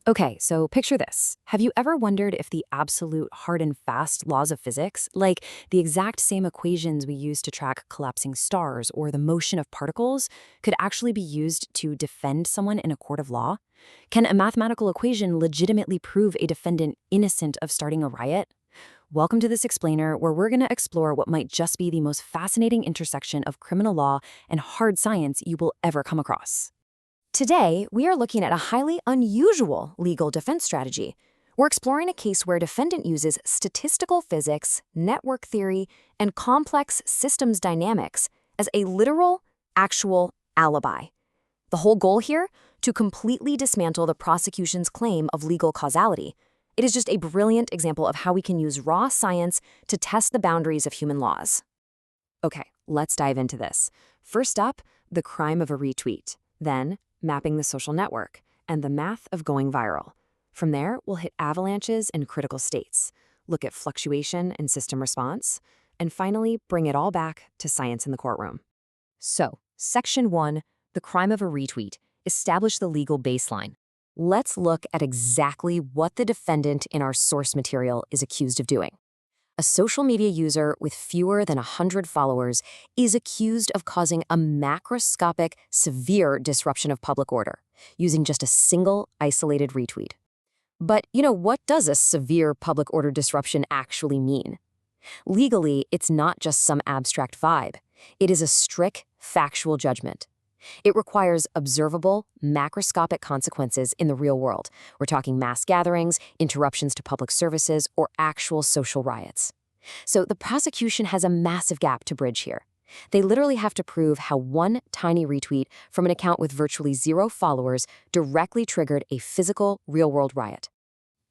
Okay, so picture this. Have you ever wondered if the absolute hard and fast laws of physics, like the exact same equations we use to track collapsing stars or the motion of particles, could actually be used to defend someone in a court of law? Can a mathematical equation legitimately prove a defendant innocent of starting a riot? Welcome to this explainer, where we're going to explore what might just be the most fascinating intersection of criminal law and hard science you will ever come across. Today, we are looking at a highly unusual legal defense strategy. We're exploring a case where a defendant uses statistical physics, network theory, and complex systems dynamics as a literal, actual alibi. The whole goal here? To completely dismantle the prosecution's claim of legal causality. It is just a brilliant example of how we can use raw science to test the boundaries of human laws. Okay, let's dive into this. First up, the crime of a retweet. Then, mapping the social network, and the math of going viral. From there, we'll hit avalanches and critical states, look at fluctuation and system response, and finally bring it all back to science in the courtroom. So, Section 1, the crime of a retweet, establish the legal baseline. Let's look at exactly what the defendant in our source material is accused of doing. A social media user with fewer than 100 followers is accused of causing a macroscopic, severe disruption of public order, using just a single isolated retweet. But, what does a severe public order disruption actually mean? Legally, it's not just some abstract vibe. It is a strict, factual judgment. It requires observable, macroscopic consequences in the real world. We're talking mass gatherings, interruptions to public services, or actual social riots. So the prosecution has a massive gap to bridge here. They literally have to prove how one tiny retweet from an account with virtually 0 followers directly triggered a physical, real-world riot.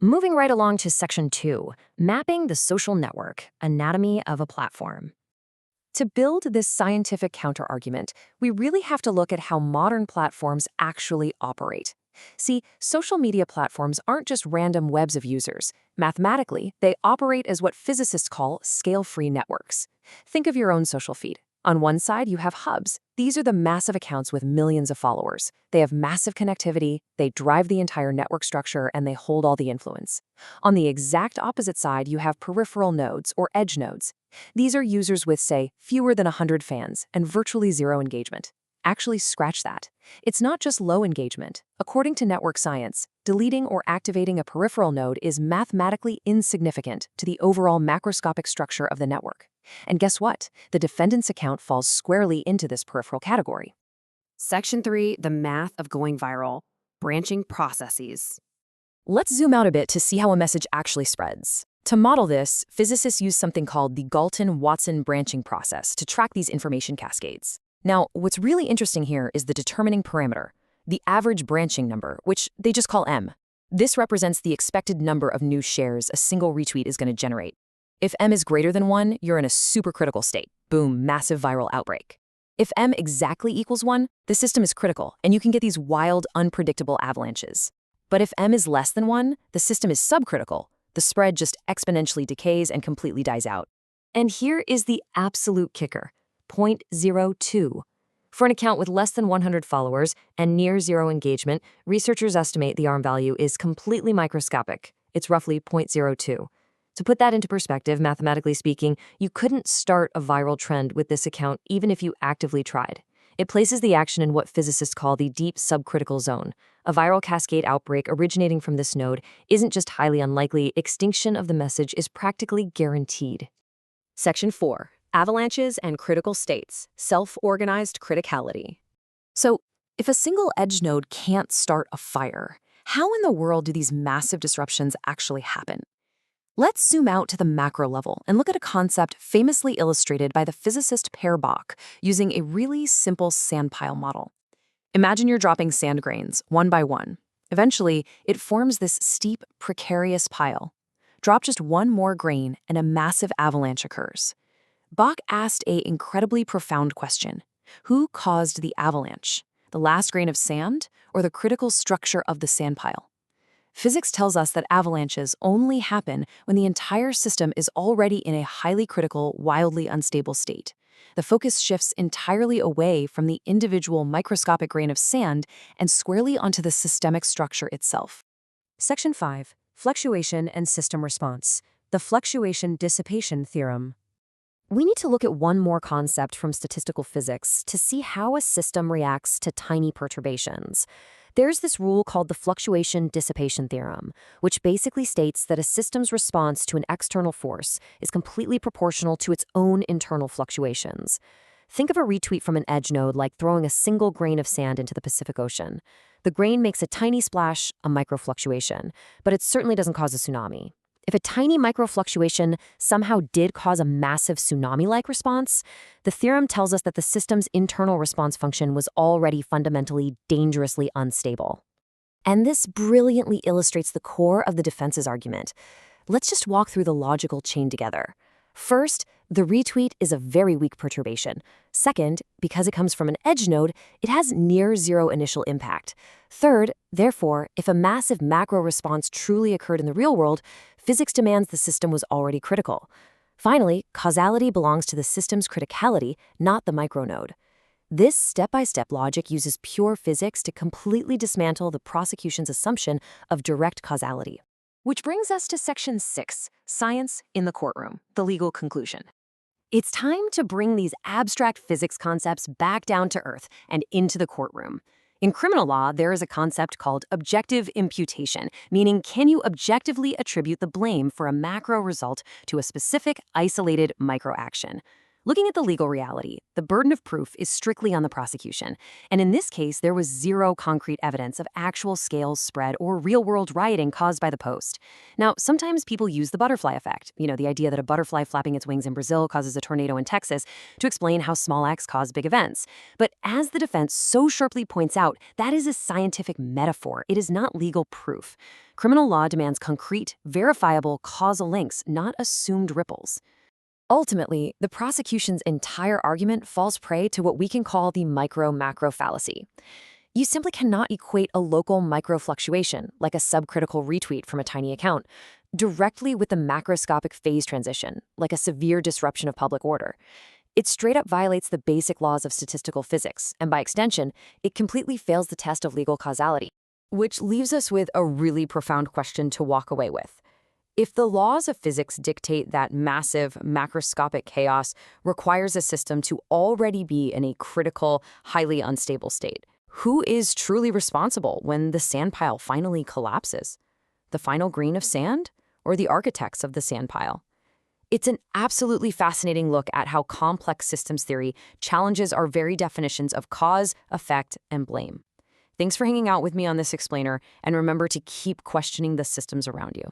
Moving right along to Section 2, mapping the social network, anatomy of a platform. To build this scientific counterargument, we really have to look at how modern platforms actually operate. See, social media platforms aren't just random webs of users. Mathematically, they operate as what physicists call scale-free networks. Think of your own social feed. On one side, you have hubs. These are the massive accounts with millions of followers. They have massive connectivity, they drive the entire network structure, and they hold all the influence. On the exact opposite side, you have peripheral nodes, or edge nodes. These are users with, say, fewer than 100 fans and virtually 0 engagement. Actually, scratch that. It's not just low engagement. According to network science, deleting or activating a peripheral node is mathematically insignificant to the overall macroscopic structure of the network. And guess what? The defendant's account falls squarely into this peripheral category. Section 3, the math of going viral, branching processes. Let's zoom out a bit to see how a message actually spreads. To model this, physicists use something called the Galton-Watson branching process to track these information cascades. Now, what's really interesting here is the determining parameter, the average branching number, which they just call M. This represents the expected number of new shares a single retweet is going to generate. If M is greater than 1, you're in a supercritical state. Boom, massive viral outbreak. If M exactly equals 1, the system is critical, and you can get these wild, unpredictable avalanches. But if M is less than 1, the system is subcritical. The spread just exponentially decays and completely dies out. And here is the absolute kicker, 0.02. For an account with less than 100 followers and near 0 engagement, researchers estimate the ARM value is completely microscopic. It's roughly 0.02. To put that into perspective, mathematically speaking, you couldn't start a viral trend with this account even if you actively tried. It places the action in what physicists call the deep subcritical zone. A viral cascade outbreak originating from this node isn't just highly unlikely, extinction of the message is practically guaranteed. Section 4. Avalanches and critical states, self-organized criticality. So, if a single edge node can't start a fire, how in the world do these massive disruptions actually happen? Let's zoom out to the macro level and look at a concept famously illustrated by the physicist Per Bach using a really simple sandpile model. Imagine you're dropping sand grains, one by one. Eventually, it forms this steep, precarious pile. Drop just one more grain and a massive avalanche occurs. Bach asked an incredibly profound question. Who caused the avalanche? The last grain of sand or the critical structure of the sandpile? Physics tells us that avalanches only happen when the entire system is already in a highly critical, wildly unstable state. The focus shifts entirely away from the individual microscopic grain of sand and squarely onto the systemic structure itself. Section 5. Fluctuation and System Response. The Fluctuation-Dissipation Theorem. We need to look at one more concept from statistical physics to see how a system reacts to tiny perturbations. There's this rule called the Fluctuation-Dissipation theorem, which basically states that a system's response to an external force is completely proportional to its own internal fluctuations. Think of a retweet from an edge node like throwing a single grain of sand into the Pacific Ocean. The grain makes a tiny splash, a microfluctuation, but it certainly doesn't cause a tsunami. If a tiny microfluctuation somehow did cause a massive tsunami-like response, the theorem tells us that the system's internal response function was already fundamentally dangerously unstable. And this brilliantly illustrates the core of the defense's argument. Let's just walk through the logical chain together. First, the retweet is a very weak perturbation. Second, because it comes from an edge node, it has near zero initial impact. Third, therefore, if a massive macro response truly occurred in the real world, physics demands the system was already critical. Finally, causality belongs to the system's criticality, not the micronode. This step-by-step logic uses pure physics to completely dismantle the prosecution's assumption of direct causality. Which brings us to Section 6, Science in the Courtroom, the legal conclusion. It's time to bring these abstract physics concepts back down to earth and into the courtroom. In criminal law, there is a concept called objective imputation, meaning can you objectively attribute the blame for a macro result to a specific, isolated microaction? Looking at the legal reality, the burden of proof is strictly on the prosecution. And in this case, there was zero concrete evidence of actual scales spread or real-world rioting caused by the post. Now, sometimes people use the butterfly effect, the idea that a butterfly flapping its wings in Brazil causes a tornado in Texas, to explain how small acts cause big events. But as the defense so sharply points out, that is a scientific metaphor. It is not legal proof. Criminal law demands concrete, verifiable causal links, not assumed ripples. Ultimately, the prosecution's entire argument falls prey to what we can call the micro-macro fallacy. You simply cannot equate a local micro-fluctuation, like a subcritical retweet from a tiny account, directly with the macroscopic phase transition, like a severe disruption of public order. It straight up violates the basic laws of statistical physics, and by extension, it completely fails the test of legal causality. Which leaves us with a really profound question to walk away with. If the laws of physics dictate that massive, macroscopic chaos requires a system to already be in a critical, highly unstable state, who is truly responsible when the sandpile finally collapses? The final grain of sand, or the architects of the sandpile? It's an absolutely fascinating look at how complex systems theory challenges our very definitions of cause, effect, and blame. Thanks for hanging out with me on this explainer, and remember to keep questioning the systems around you.